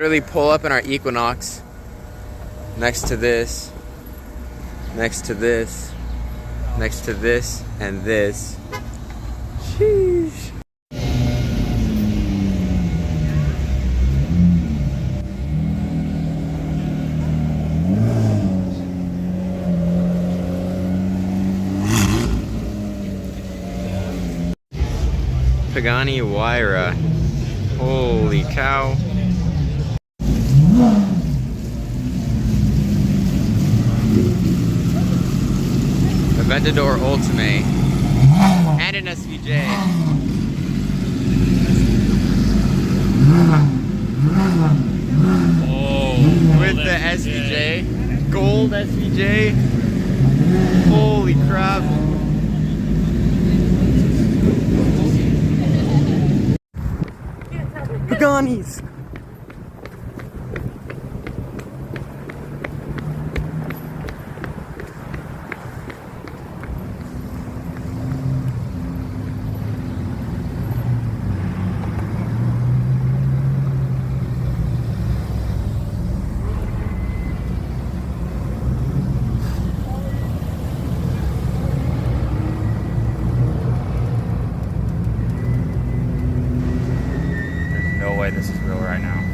Literally pull up in our Equinox next to this, next to this, next to this, and this. Sheesh. Pagani Huayra. Holy cow. Aventador Ultimate. And an SVJ. Oh, with the SVJ. Gold SVJ. Holy crap. Paganis. no way this is real right now.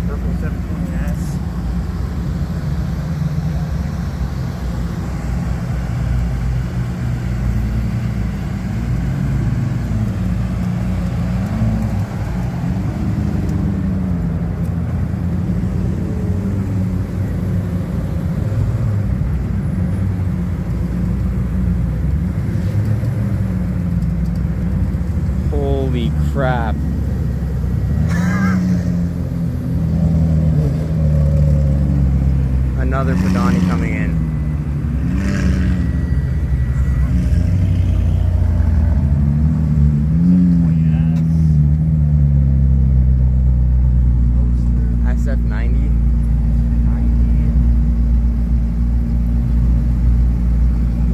Purple 720S. Holy crap. Another Pagani coming in. SF90.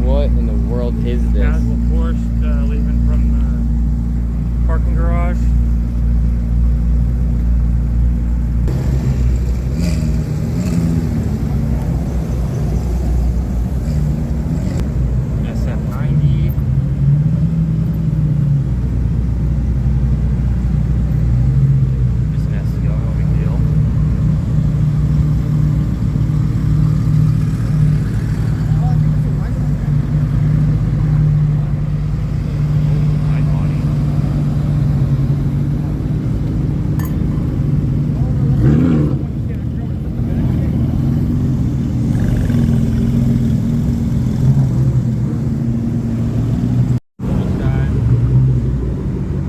What in the world is this? Casual Porsche leaving from the parking garage. SF90. Just an SEO, no big deal.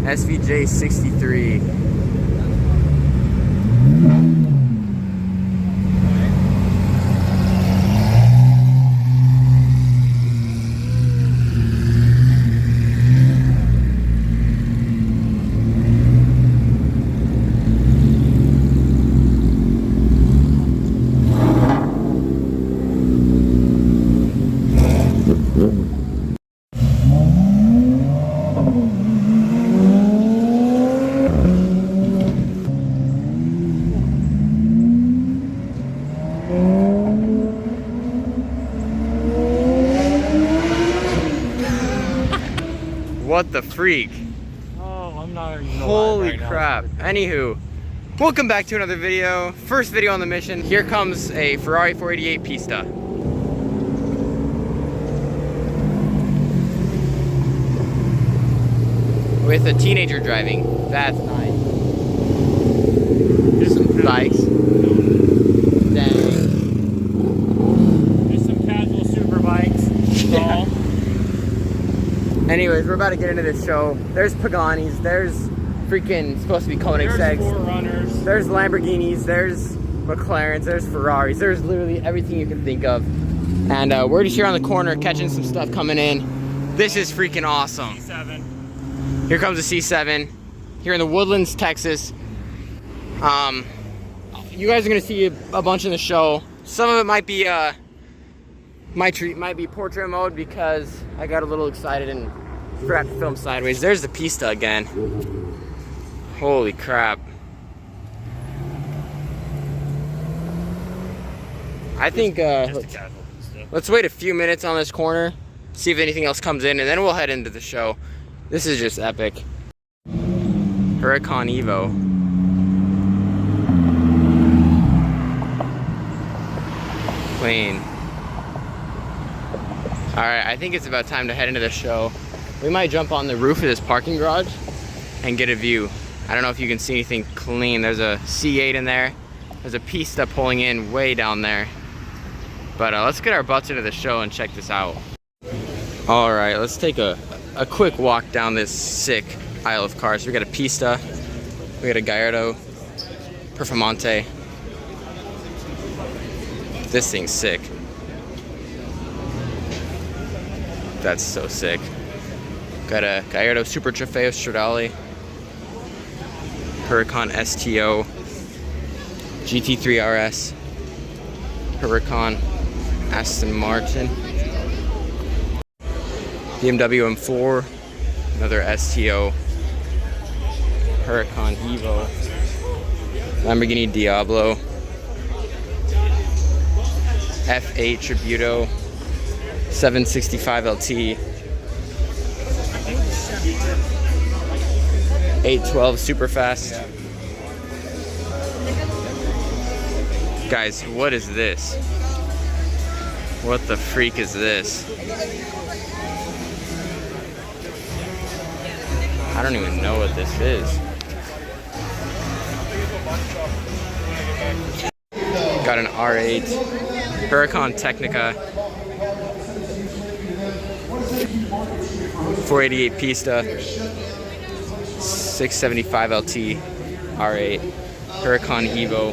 SVJ 63. What the freak? Oh, I'm not even Holy crap. Anywho, welcome back to another video. First video on the mission. Here comes a Ferrari 488 Pista. With a teenager driving. That's nice. Just Some bikes. Dang. Just some casual super bikes. Yeah. Anyways, we're about to get into this show. There's Paganis, there's freaking supposed to be There's Koenigsegg's, 4Runners. there's Lamborghinis, there's McLarens, there's Ferraris, there's literally everything you can think of. And we're just here on the corner catching some stuff coming in. This is freaking awesome. C7. Here comes the C7, here in the Woodlands, Texas. You guys are gonna see a bunch in the show. Some of it might be might be portrait mode because I got a little excited and Forgot to film sideways. There's the pista again. Holy crap. I think let's wait a few minutes on this corner, see if anything else comes in, and then we'll head into the show. This is just epic. Huracan Evo. Clean. Alright, I think it's about time to head into the show. We might jump on the roof of this parking garage and get a view. I don't know if you can see anything clean. There's a C8 in there. There's a pista pulling in way down there. But let's get our butts into the show and check this out. Alright, let's take a quick walk down this sick aisle of cars. We got a pista, we got a Gallardo, Performante. This thing's sick. That's so sick. Got a Gallardo Super Trofeo Stradale, Huracan STO, GT3 RS, Huracan Aston Martin, BMW M4, another STO, Huracan Evo, Lamborghini Diablo, F8 Tributo, 765 LT, 812 Superfast. Guys, what is this? What the freak is this? I don't even know what this is. Got an R8, Huracan Technica, 488 Pista, 675 LT, R8, Huracan Evo,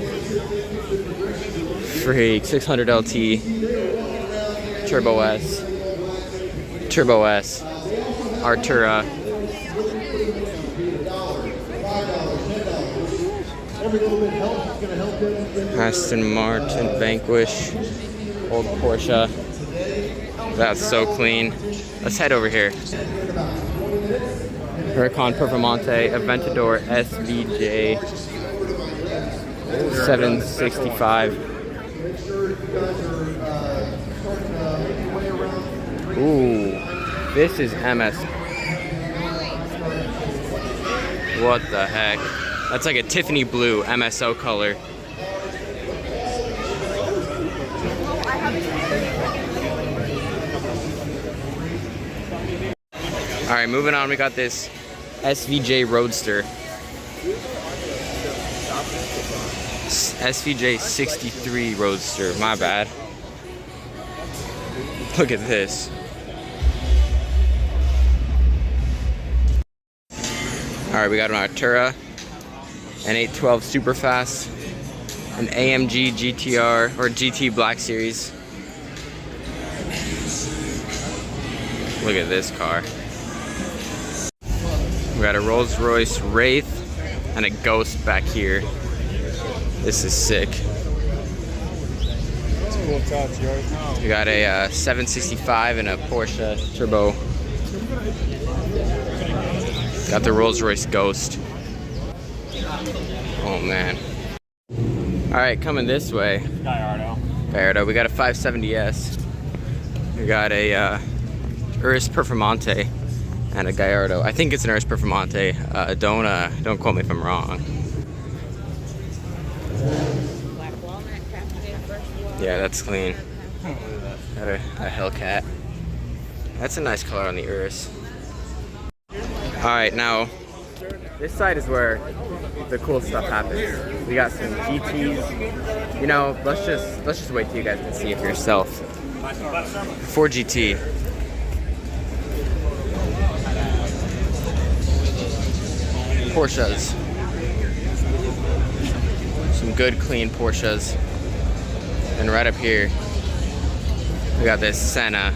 freak, 600 LT, Turbo S, Artura, Aston Martin Vanquish, old Porsche. That's so clean. Let's head over here. Huracan Performante Aventador SVJ 765. Ooh, this is MS. What the heck? That's like a Tiffany blue MSO color. All right, moving on. We got this SVJ Roadster. SVJ 63 Roadster, my bad. Look at this. All right, we got an Artura, an 812 Superfast, an AMG GTR or GT Black Series. Look at this car. We got a Rolls-Royce Wraith and a Ghost back here. This is sick. It's cool touch, you always know. We got a 765 and a Porsche Turbo. Got the Rolls-Royce Ghost. Oh man. Alright, coming this way. Gallardo. We got a 570S. We got a Urus Performante and a Gallardo. I think it's an Urus Performante. Don't quote me if I'm wrong. Yeah, that's clean. Got a Hellcat. That's a nice color on the Urus. Alright, now this side is where the cool stuff happens. We got some GTs. You know, let's just wait till you guys can see it for yourself. 4GT. Porsches. Some good clean Porsches. And right up here, we got this Senna.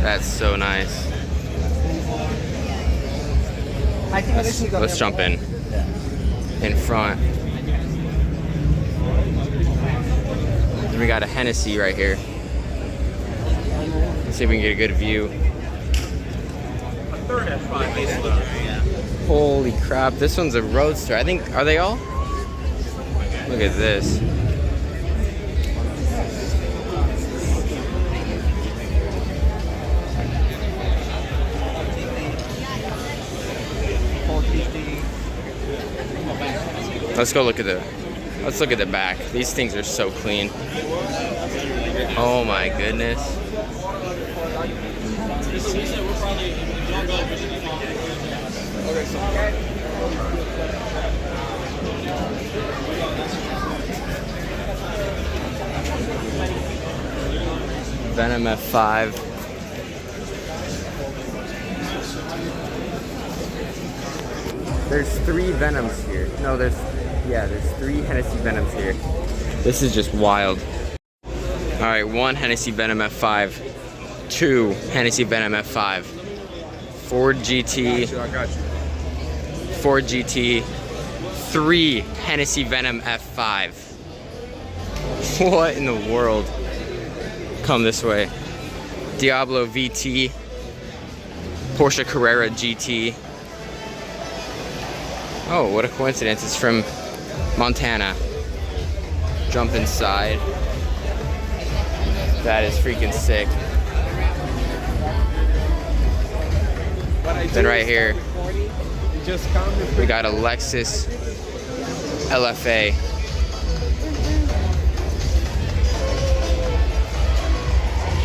That's so nice. Let's jump in front. Then we got a Hennessy right here. Let's see if we can get a good view. A third F5 base load. Holy crap, this one's a roadster. I think, are they all? Look at this. Let's go look at the back. These things are so clean. Oh my goodness. Venom F5. There's 3 Venoms here. No, there's 3 Hennessy Venoms here. This is just wild. Alright, 1 Hennessy Venom F5. 2 Hennessy Venom F5. Ford GT. I got you. Ford GT. 3 Hennessy Venom F5. What in the world? Come this way. Diablo VT. Porsche Carrera GT. Oh, what a coincidence. It's from Montana. Jump inside. That is freaking sick. Then right here, we got a Lexus LFA.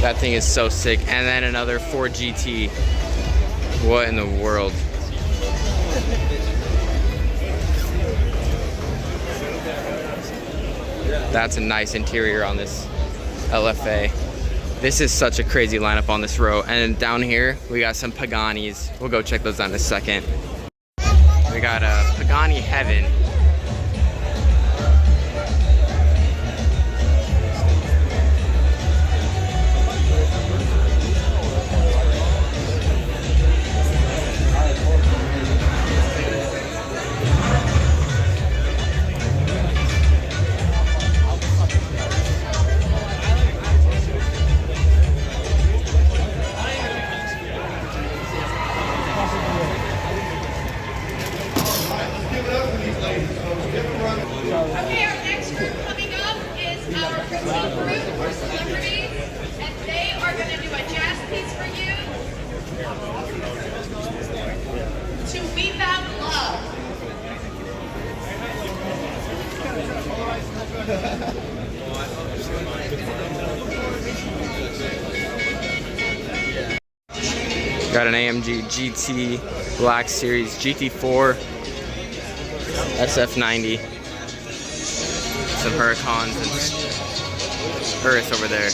That thing is so sick. And then another Ford GT. What in the world? That's a nice interior on this LFA. This is such a crazy lineup on this row. And down here, we got some Paganis. We'll go check those out in a second. We got a Pagani Heaven. Okay, our next group coming up is our routine group for celebrities, and they are going to do a jazz piece for you to We Found Love. Got an AMG GT Black Series GT4 SF90. Some Huracans and Urus over there.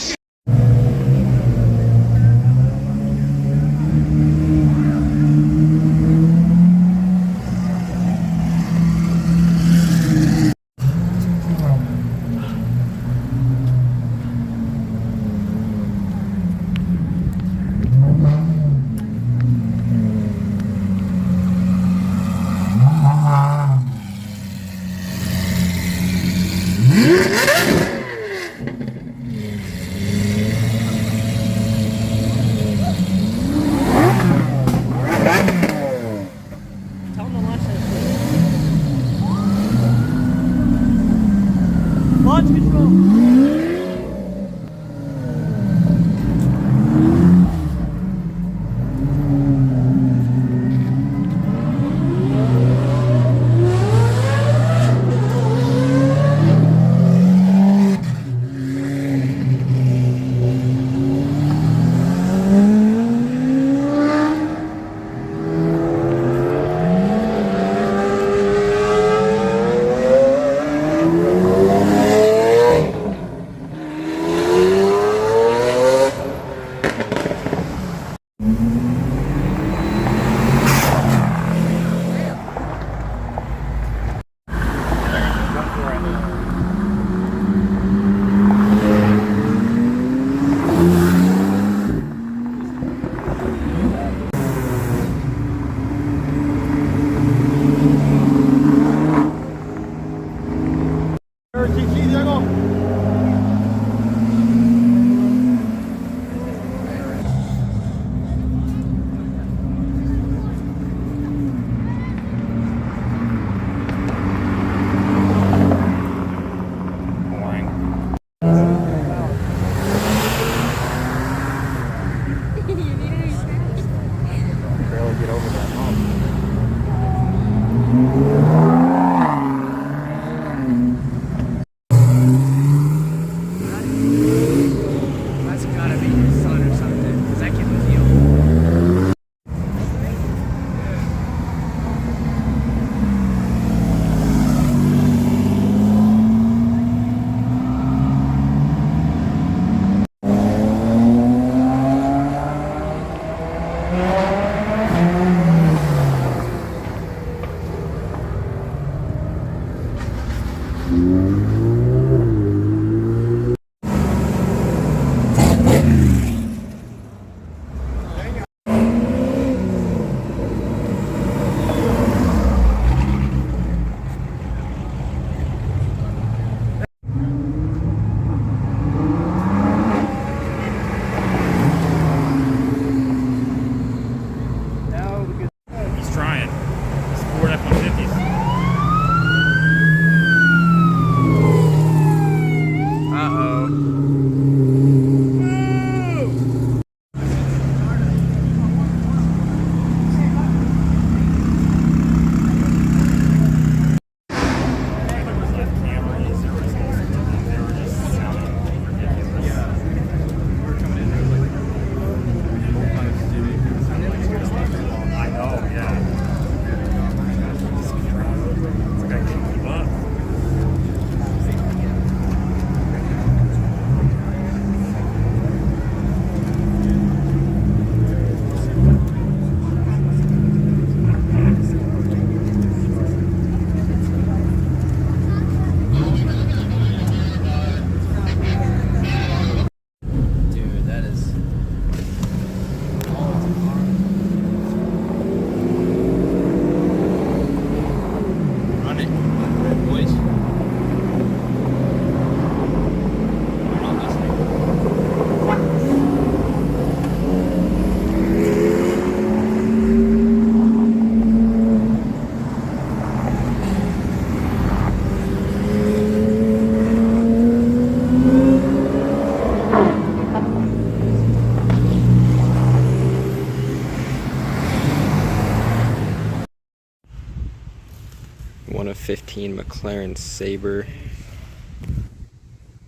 European McLaren Sabre.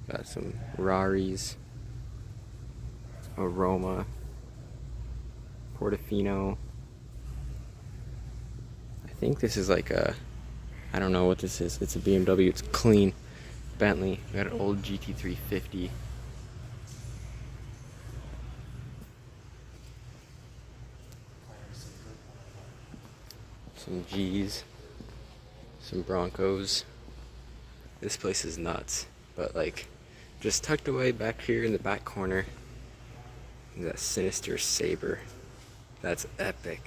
Got some Raris, Aroma, Portofino. I think this is like a, I don't know what this is. It's a BMW. It's clean. Bentley. We got an old GT350. Some G's. Some Broncos. This place is nuts. But like, just tucked away back here in the back corner is that sinister Sabre. That's epic.